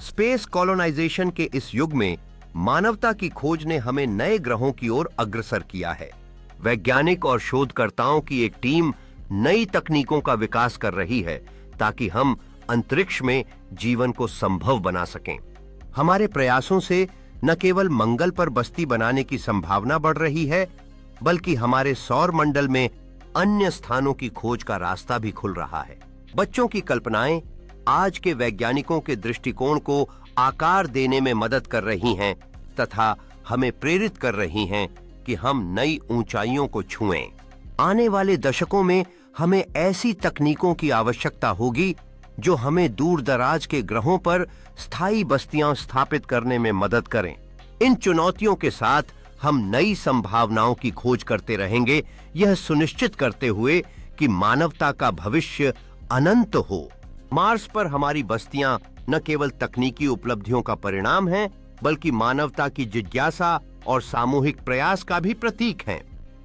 Space colonisation के इस युग में मानवता की खोज ने हमें नए ग्रहों की ओर अग्रसर किया है। वैज्ञानिक और शोधकर्ताओं की एक टीम नई तकनीकों का विकास कर रही है ताकि हम अंतरिक्ष में जीवन को संभव बना सकें। हमारे प्रयासों से न केवल मंगल पर बस्ती बनाने की संभावना बढ़ रही है, बल्कि हमारे सौर मंडल में अन्य स्थानों की खोज का रास्ता भी खुल रहा है। बच्चों की कल्पनाएं आज के वैज्ञानिकों के दृष्टिकोण को आकार देने में मदद कर रही हैं तथा हमें प्रेरित कर रही हैं कि हम नई ऊंचाइयों को छुएं। आने वाले दशकों में हमें ऐसी तकनीकों की आवश्यकता होगी जो हमें दूर दराज के ग्रहों पर स्थायी बस्तियां स्थापित करने में मदद करें। इन चुनौतियों के साथ हम नई संभावनाओं की खोज करते रहेंगे, यह सुनिश्चित करते हुए कि मानवता का भविष्य अनंत हो। मार्स पर हमारी बस्तियां न केवल तकनीकी उपलब्धियों का परिणाम हैं, बल्कि मानवता की जिज्ञासा और सामूहिक प्रयास का भी प्रतीक हैं।